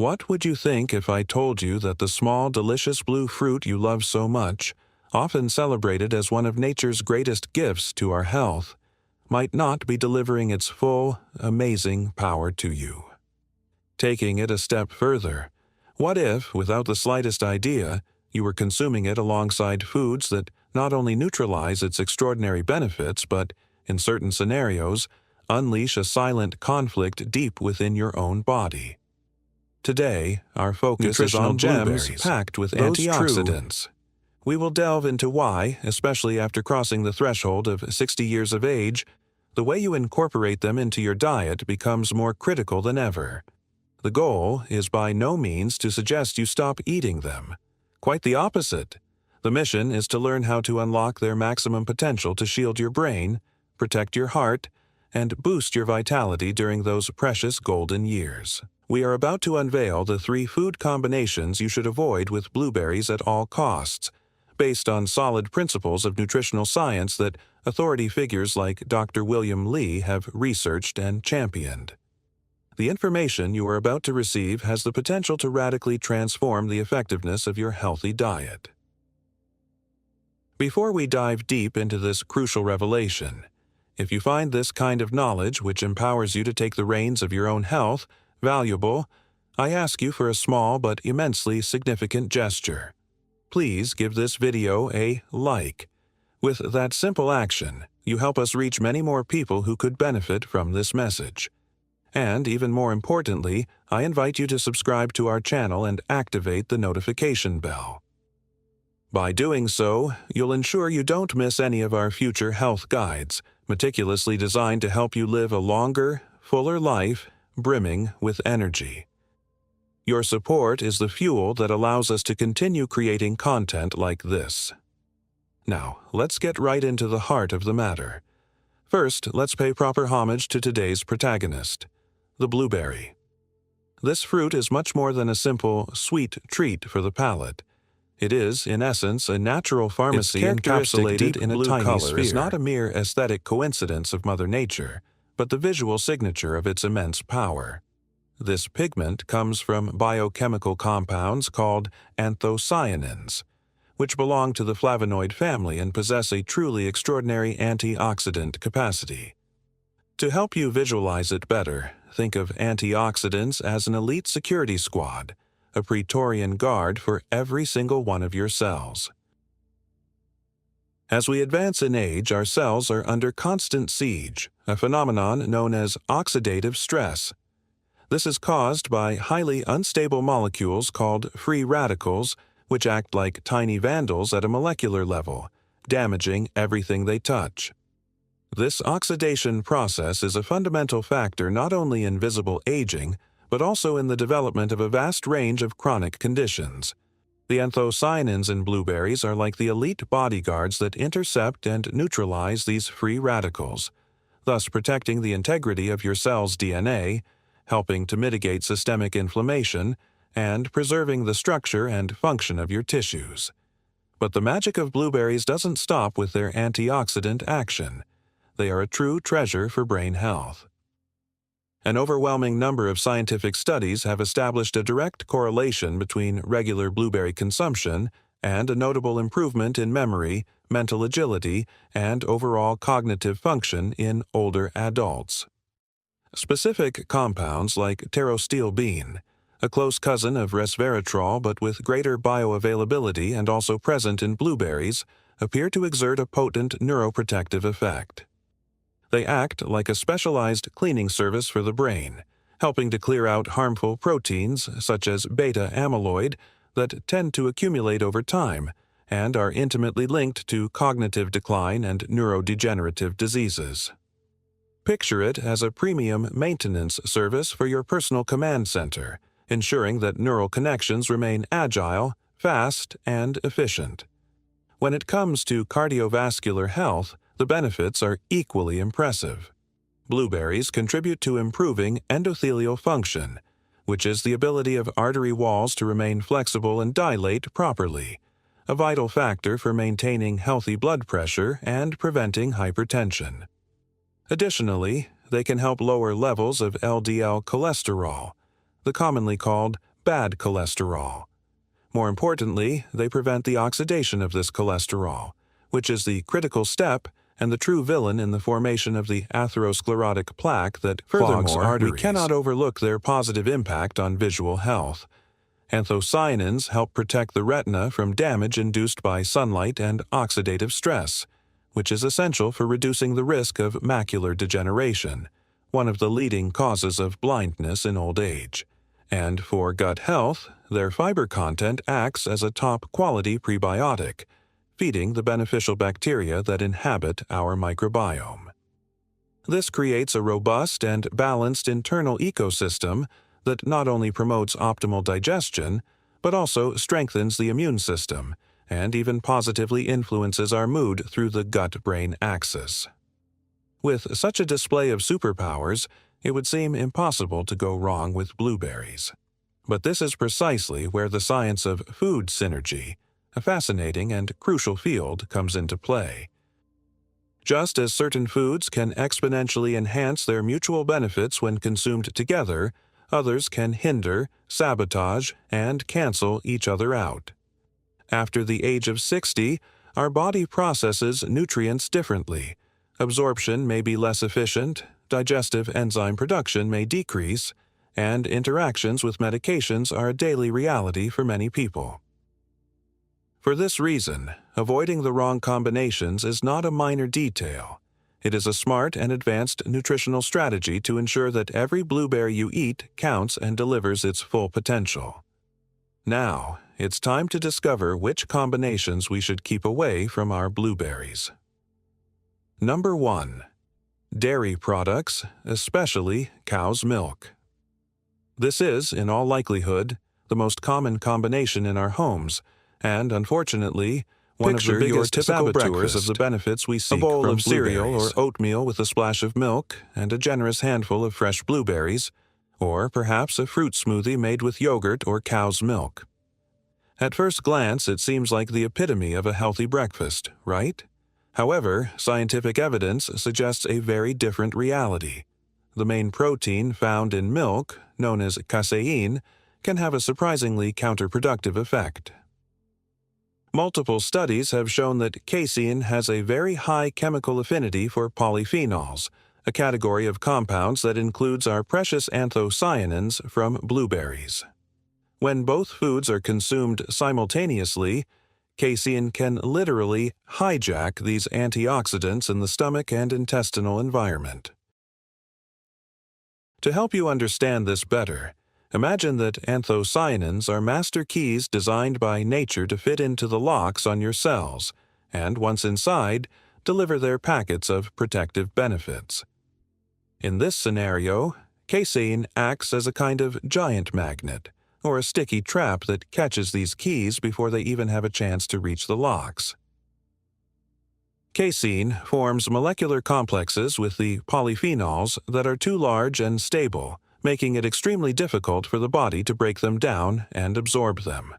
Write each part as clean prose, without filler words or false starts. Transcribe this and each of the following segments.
What would you think if I told you that the small, delicious blue fruit you love so much, often celebrated as one of nature's greatest gifts to our health, might not be delivering its full, amazing power to you? Taking it a step further, what if, without the slightest idea, you were consuming it alongside foods that not only neutralize its extraordinary benefits but, in certain scenarios, unleash a silent conflict deep within your own body? Today, our focus is on gems packed with antioxidants. We will delve into why, especially after crossing the threshold of 60 years of age, the way you incorporate them into your diet becomes more critical than ever. The goal is by no means to suggest you stop eating them. Quite the opposite. The mission is to learn how to unlock their maximum potential to shield your brain, protect your heart, and boost your vitality during those precious golden years. We are about to unveil the 3 food combinations you should avoid with blueberries at all costs, based on solid principles of nutritional science that authority figures like Dr. William Li have researched and championed. The information you are about to receive has the potential to radically transform the effectiveness of your healthy diet. Before we dive deep into this crucial revelation, if you find this kind of knowledge, which empowers you to take the reins of your own health, valuable, I ask you for a small but immensely significant gesture. Please give this video a like. With that simple action, you help us reach many more people who could benefit from this message. And even more importantly, I invite you to subscribe to our channel and activate the notification bell. By doing so, you'll ensure you don't miss any of our future health guides, meticulously designed to help you live a longer, fuller life, brimming with energy. Your support is the fuel that allows us to continue creating content like this. Now, let's get right into the heart of the matter. First, let's pay proper homage to today's protagonist, the blueberry. This fruit is much more than a simple, sweet treat for the palate. It is, in essence, a natural pharmacy encapsulated in a tiny sphere. Is not a mere aesthetic coincidence of Mother Nature, but the visual signature of its immense power. This pigment comes from biochemical compounds called anthocyanins, which belong to the flavonoid family and possess a truly extraordinary antioxidant capacity. To help you visualize it better, think of antioxidants as an elite security squad, a Praetorian guard for every single one of your cells. As we advance in age, our cells are under constant siege, a phenomenon known as oxidative stress. This is caused by highly unstable molecules called free radicals, which act like tiny vandals at a molecular level, damaging everything they touch. This oxidation process is a fundamental factor not only in visible aging, but also in the development of a vast range of chronic conditions. The anthocyanins in blueberries are like the elite bodyguards that intercept and neutralize these free radicals, thus protecting the integrity of your cell's DNA, helping to mitigate systemic inflammation, and preserving the structure and function of your tissues. But the magic of blueberries doesn't stop with their antioxidant action. They are a true treasure for brain health. An overwhelming number of scientific studies have established a direct correlation between regular blueberry consumption and a notable improvement in memory, mental agility, and overall cognitive function in older adults. Specific compounds like pterostilbene, a close cousin of resveratrol but with greater bioavailability and also present in blueberries, appear to exert a potent neuroprotective effect. They act like a specialized cleaning service for the brain, helping to clear out harmful proteins such as beta-amyloid that tend to accumulate over time and are intimately linked to cognitive decline and neurodegenerative diseases. Picture it as a premium maintenance service for your personal command center, ensuring that neural connections remain agile, fast, and efficient. When it comes to cardiovascular health, the benefits are equally impressive. Blueberries contribute to improving endothelial function, which is the ability of artery walls to remain flexible and dilate properly, a vital factor for maintaining healthy blood pressure and preventing hypertension. Additionally, they can help lower levels of LDL cholesterol, the commonly called bad cholesterol. More importantly, they prevent the oxidation of this cholesterol, which is the critical step and the true villain in the formation of the atherosclerotic plaque that clogs arteries. We cannot overlook their positive impact on visual health. Anthocyanins help protect the retina from damage induced by sunlight and oxidative stress, which is essential for reducing the risk of macular degeneration, one of the leading causes of blindness in old age. And for gut health, their fiber content acts as a top-quality prebiotic, feeding the beneficial bacteria that inhabit our microbiome. This creates a robust and balanced internal ecosystem that not only promotes optimal digestion, but also strengthens the immune system and even positively influences our mood through the gut-brain axis. With such a display of superpowers, it would seem impossible to go wrong with blueberries. But this is precisely where the science of food synergy, a fascinating and crucial field, comes into play. Just as certain foods can exponentially enhance their mutual benefits when consumed together, others can hinder, sabotage, and cancel each other out. After the age of 60, our body processes nutrients differently. Absorption may be less efficient, digestive enzyme production may decrease, and interactions with medications are a daily reality for many people. For this reason, avoiding the wrong combinations is not a minor detail. It is a smart and advanced nutritional strategy to ensure that every blueberry you eat counts and delivers its full potential. Now, it's time to discover which combinations we should keep away from our blueberries. Number 1. Dairy products, especially cow's milk. This is, in all likelihood, the most common combination in our homes, and unfortunately, one of the biggest saboteurs of the benefits we seek. A bowl of cereal or oatmeal with a splash of milk and a generous handful of fresh blueberries, or perhaps a fruit smoothie made with yogurt or cow's milk. At first glance, it seems like the epitome of a healthy breakfast, right? However, scientific evidence suggests a very different reality. The main protein found in milk, known as casein, can have a surprisingly counterproductive effect. Multiple studies have shown that casein has a very high chemical affinity for polyphenols, a category of compounds that includes our precious anthocyanins from blueberries. When both foods are consumed simultaneously, casein can literally hijack these antioxidants in the stomach and intestinal environment. To help you understand this better, imagine that anthocyanins are master keys designed by nature to fit into the locks on your cells, and once inside, deliver their packets of protective benefits. In this scenario, casein acts as a kind of giant magnet, or a sticky trap that catches these keys before they even have a chance to reach the locks. Casein forms molecular complexes with the polyphenols that are too large and stable, making it extremely difficult for the body to break them down and absorb them.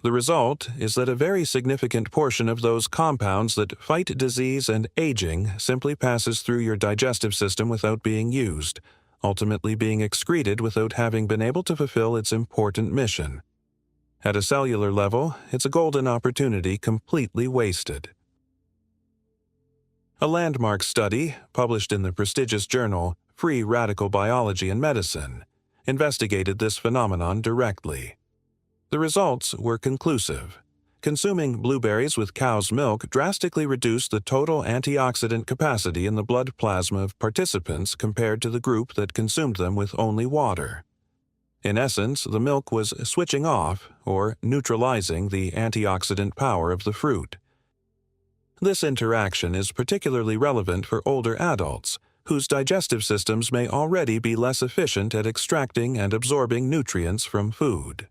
The result is that a very significant portion of those compounds that fight disease and aging simply passes through your digestive system without being used, ultimately being excreted without having been able to fulfill its important mission. At a cellular level, it's a golden opportunity completely wasted. A landmark study, published in the prestigious journal Free Radical Biology and Medicine, investigated this phenomenon directly. The results were conclusive. Consuming blueberries with cow's milk drastically reduced the total antioxidant capacity in the blood plasma of participants compared to the group that consumed them with only water. In essence, the milk was switching off or neutralizing the antioxidant power of the fruit. This interaction is particularly relevant for older adults, whose digestive systems may already be less efficient at extracting and absorbing nutrients from food.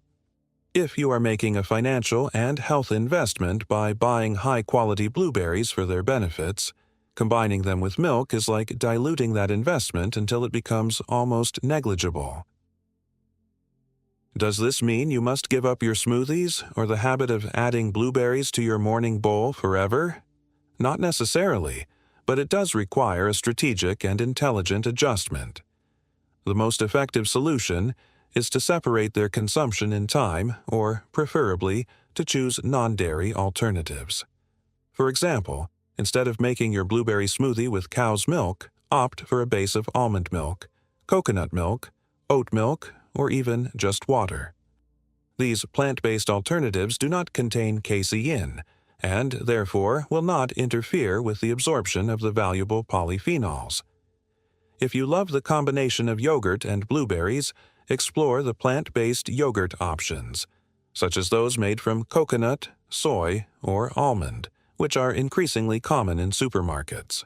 If you are making a financial and health investment by buying high-quality blueberries for their benefits, combining them with milk is like diluting that investment until it becomes almost negligible. Does this mean you must give up your smoothies or the habit of adding blueberries to your morning bowl forever? Not necessarily, but it does require a strategic and intelligent adjustment. The most effective solution is to separate their consumption in time, or preferably, to choose non-dairy alternatives. For example, instead of making your blueberry smoothie with cow's milk, opt for a base of almond milk, coconut milk, oat milk, or even just water. These plant-based alternatives do not contain casein, and therefore will not interfere with the absorption of the valuable polyphenols. If you love the combination of yogurt and blueberries, explore the plant-based yogurt options, such as those made from coconut, soy, or almond, which are increasingly common in supermarkets.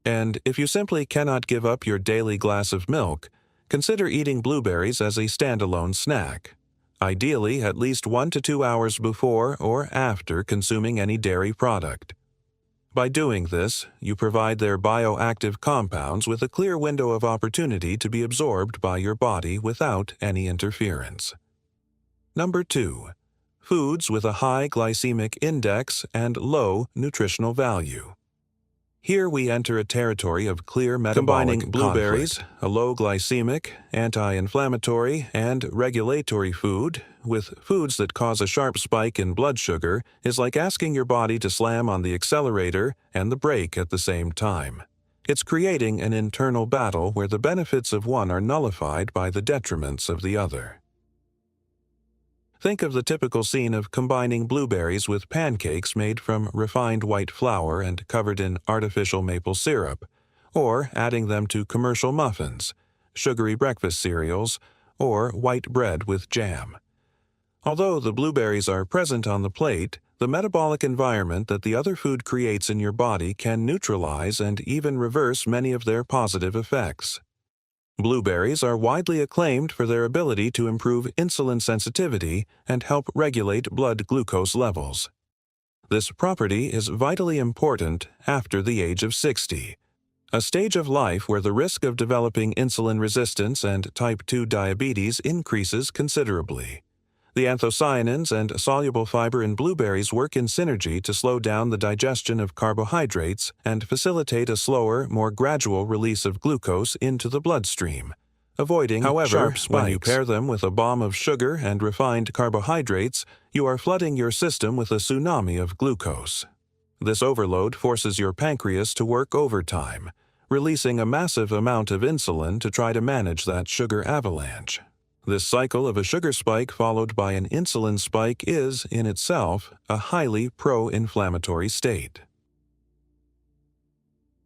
And if you simply cannot give up your daily glass of milk, consider eating blueberries as a standalone snack, ideally at least 1 to 2 hours before or after consuming any dairy product. By doing this, you provide their bioactive compounds with a clear window of opportunity to be absorbed by your body without any interference. Number 2. Foods with a high glycemic index and low nutritional value. Here we enter a territory of clear metabolic Combining blueberries, a low glycemic, anti-inflammatory, and regulatory food, with foods that cause a sharp spike in blood sugar is like asking your body to slam on the accelerator and the brake at the same time. It's creating an internal battle where the benefits of one are nullified by the detriments of the other. Think of the typical scene of combining blueberries with pancakes made from refined white flour and covered in artificial maple syrup, or adding them to commercial muffins, sugary breakfast cereals, or white bread with jam. Although the blueberries are present on the plate, the metabolic environment that the other food creates in your body can neutralize and even reverse many of their positive effects. Blueberries are widely acclaimed for their ability to improve insulin sensitivity and help regulate blood glucose levels. This property is vitally important after the age of 60, a stage of life where the risk of developing insulin resistance and type 2 diabetes increases considerably. The anthocyanins and soluble fiber in blueberries work in synergy to slow down the digestion of carbohydrates and facilitate a slower, more gradual release of glucose into the bloodstream, avoiding sharp spikes. When you pair them with a bomb of sugar and refined carbohydrates, you are flooding your system with a tsunami of glucose. This overload forces your pancreas to work overtime, releasing a massive amount of insulin to try to manage that sugar avalanche. This cycle of a sugar spike followed by an insulin spike is, in itself, a highly pro-inflammatory state.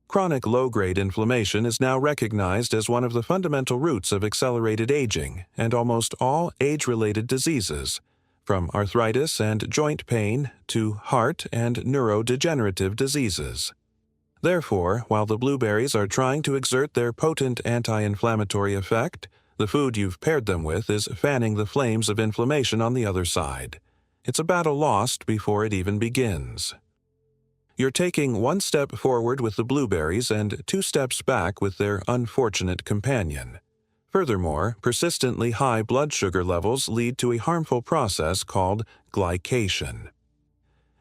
Chronic low-grade inflammation is now recognized as one of the fundamental roots of accelerated aging and almost all age-related diseases, from arthritis and joint pain to heart and neurodegenerative diseases. Therefore, while the blueberries are trying to exert their potent anti-inflammatory effect, the food you've paired them with is fanning the flames of inflammation on the other side. It's a battle lost before it even begins. You're taking 1 step forward with the blueberries and 2 steps back with their unfortunate companion. Furthermore, persistently high blood sugar levels lead to a harmful process called glycation.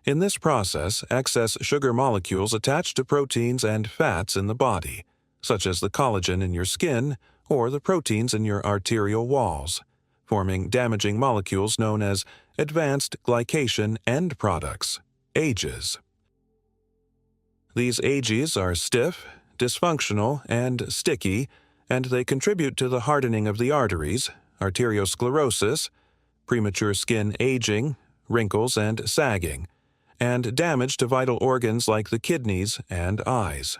In this process, excess sugar molecules attach to proteins and fats in the body, such as the collagen in your skin or the proteins in your arterial walls, forming damaging molecules known as advanced glycation end products, AGEs. These AGEs are stiff, dysfunctional, and sticky, and they contribute to the hardening of the arteries, arteriosclerosis, premature skin aging, wrinkles and sagging, and damage to vital organs like the kidneys and eyes.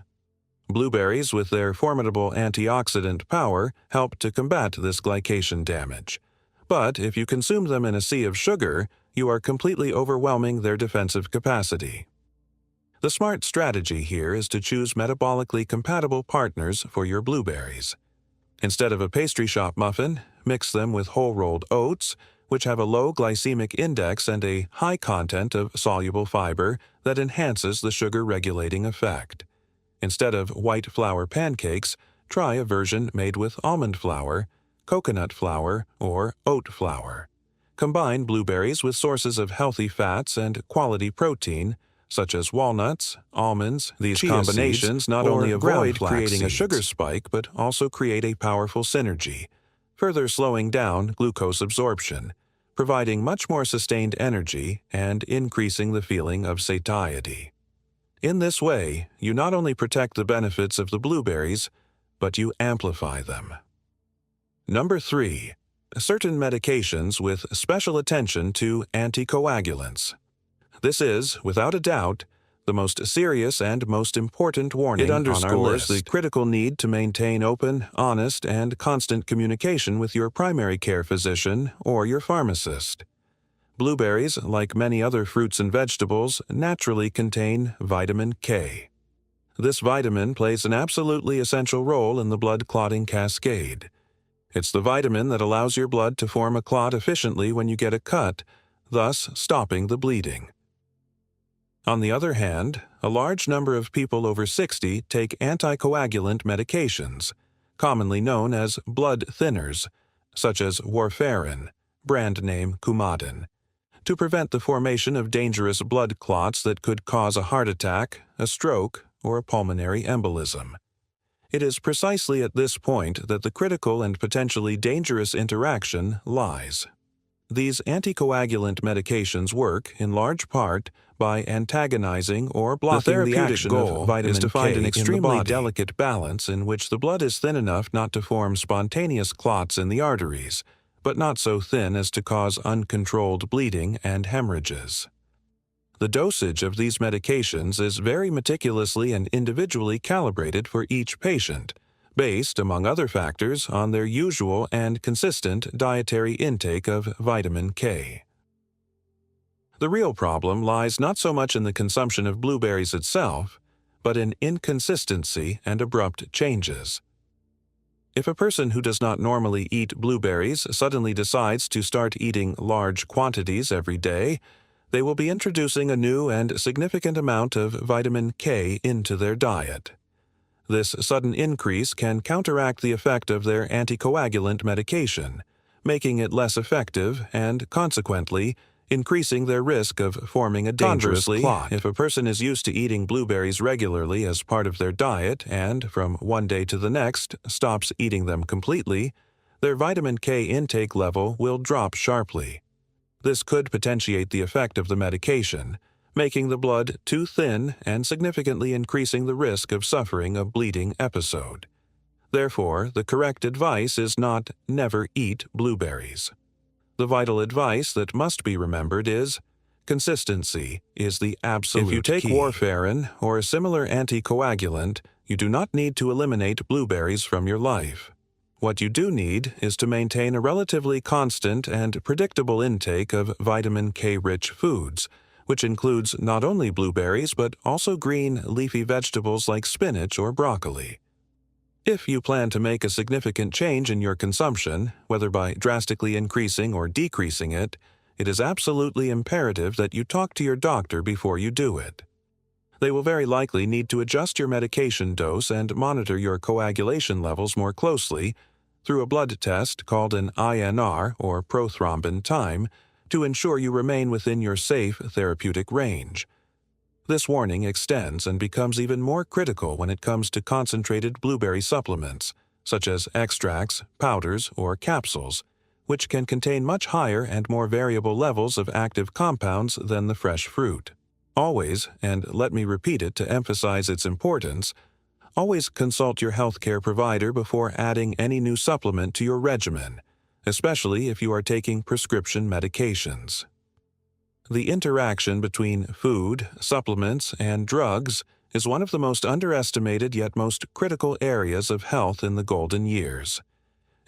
Blueberries, with their formidable antioxidant power, help to combat this glycation damage. But if you consume them in a sea of sugar, you are completely overwhelming their defensive capacity. The smart strategy here is to choose metabolically compatible partners for your blueberries. Instead of a pastry shop muffin, mix them with whole-rolled oats, which have a low glycemic index and a high content of soluble fiber that enhances the sugar-regulating effect. Instead of white flour pancakes, try a version made with almond flour, coconut flour, or oat flour. Combine blueberries with sources of healthy fats and quality protein, such as walnuts, almonds. These combinations not only avoid creating a sugar spike but also create a powerful synergy, further slowing down glucose absorption, providing much more sustained energy and increasing the feeling of satiety. In this way, you not only protect the benefits of the blueberries, but you amplify them. Number 3. Certain medications with special attention to anticoagulants. This is, without a doubt, the most serious and most important warning on our list. The critical need to maintain open, honest, and constant communication with your primary care physician or your pharmacist. Blueberries, like many other fruits and vegetables, naturally contain vitamin K. This vitamin plays an absolutely essential role in the blood clotting cascade. It's the vitamin that allows your blood to form a clot efficiently when you get a cut, thus stopping the bleeding. On the other hand, a large number of people over 60 take anticoagulant medications, commonly known as blood thinners, such as warfarin, brand name Coumadin, to prevent the formation of dangerous blood clots that could cause a heart attack, a stroke, or a pulmonary embolism. It is precisely at this point that the critical and potentially dangerous interaction lies. These anticoagulant medications work, in large part, by antagonizing or blocking the action of vitamin K. Is to find an extremely delicate balance in which the blood is thin enough not to form spontaneous clots in the arteries, but not so thin as to cause uncontrolled bleeding and hemorrhages. The dosage of these medications is very meticulously and individually calibrated for each patient, based, among other factors, on their usual and consistent dietary intake of vitamin K. The real problem lies not so much in the consumption of blueberries itself, but in inconsistency and abrupt changes. If a person who does not normally eat blueberries suddenly decides to start eating large quantities every day, they will be introducing a new and significant amount of vitamin K into their diet. This sudden increase can counteract the effect of their anticoagulant medication, making it less effective and, consequently, increasing their risk of forming a dangerous clot. If a person is used to eating blueberries regularly as part of their diet and, from one day to the next, stops eating them completely, their vitamin K intake level will drop sharply. This could potentiate the effect of the medication, making the blood too thin and significantly increasing the risk of suffering a bleeding episode. Therefore, the correct advice is not never eat blueberries. The vital advice that must be remembered is consistency is the absolute key. If you take warfarin or a similar anticoagulant, you do not need to eliminate blueberries from your life. What you do need is to maintain a relatively constant and predictable intake of vitamin K-rich foods, which includes not only blueberries but also green, leafy vegetables like spinach or broccoli. If you plan to make a significant change in your consumption, whether by drastically increasing or decreasing it, it is absolutely imperative that you talk to your doctor before you do it. They will very likely need to adjust your medication dose and monitor your coagulation levels more closely through a blood test called an INR, or prothrombin time, to ensure you remain within your safe therapeutic range. This warning extends and becomes even more critical when it comes to concentrated blueberry supplements, such as extracts, powders, or capsules, which can contain much higher and more variable levels of active compounds than the fresh fruit. Always, and let me repeat it to emphasize its importance, always consult your healthcare provider before adding any new supplement to your regimen, especially if you are taking prescription medications. The interaction between food, supplements, and drugs is one of the most underestimated yet most critical areas of health in the golden years.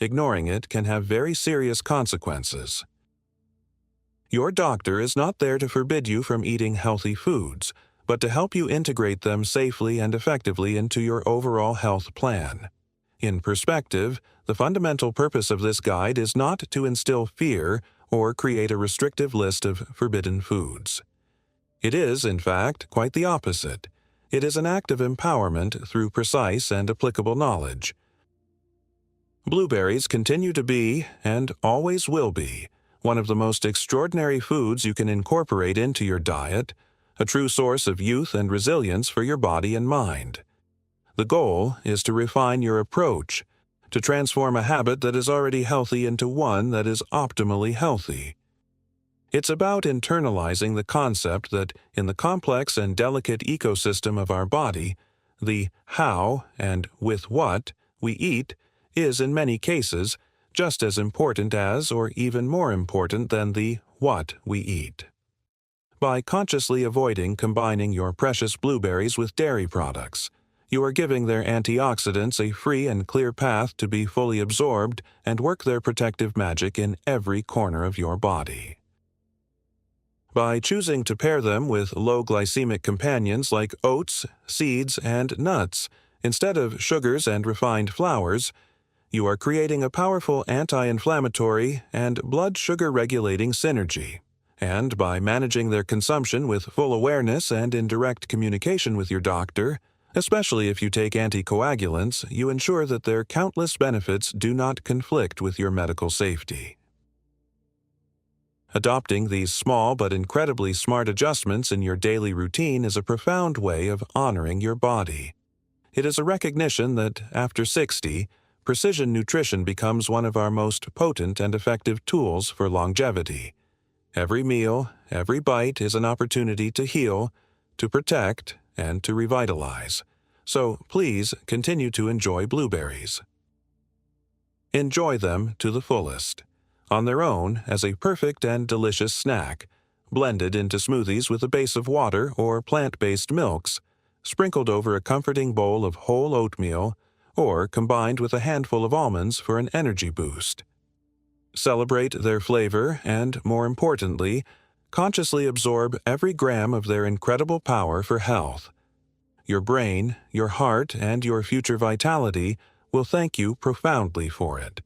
Ignoring it can have very serious consequences. Your doctor is not there to forbid you from eating healthy foods, but to help you integrate them safely and effectively into your overall health plan. In perspective, the fundamental purpose of this guide is not to instill fear or create a restrictive list of forbidden foods. It is, in fact, quite the opposite. It is an act of empowerment through precise and applicable knowledge. Blueberries continue to be, and always will be, one of the most extraordinary foods you can incorporate into your diet, a true source of youth and resilience for your body and mind. The goal is to refine your approach, to transform a habit that is already healthy into one that is optimally healthy. It's about internalizing the concept that in the complex and delicate ecosystem of our body, the how and with what we eat is in many cases just as important as or even more important than the what we eat. By consciously avoiding combining your precious blueberries with dairy products, you are giving their antioxidants a free and clear path to be fully absorbed and work their protective magic in every corner of your body. By choosing to pair them with low glycemic companions like oats, seeds, and nuts, instead of sugars and refined flours, you are creating a powerful anti-inflammatory and blood sugar regulating synergy. And by managing their consumption with full awareness and in direct communication with your doctor, especially if you take anticoagulants, you ensure that their countless benefits do not conflict with your medical safety. Adopting these small but incredibly smart adjustments in your daily routine is a profound way of honoring your body. It is a recognition that, after 60, precision nutrition becomes one of our most potent and effective tools for longevity. Every meal, every bite is an opportunity to heal, to protect, and to revitalize. So please continue to enjoy blueberries. Enjoy them to the fullest, on their own as a perfect and delicious snack, blended into smoothies with a base of water or plant-based milks, sprinkled over a comforting bowl of whole oatmeal, or combined with a handful of almonds for an energy boost. Celebrate their flavor and, more importantly, consciously absorb every gram of their incredible power for health. Your brain, your heart, and your future vitality will thank you profoundly for it.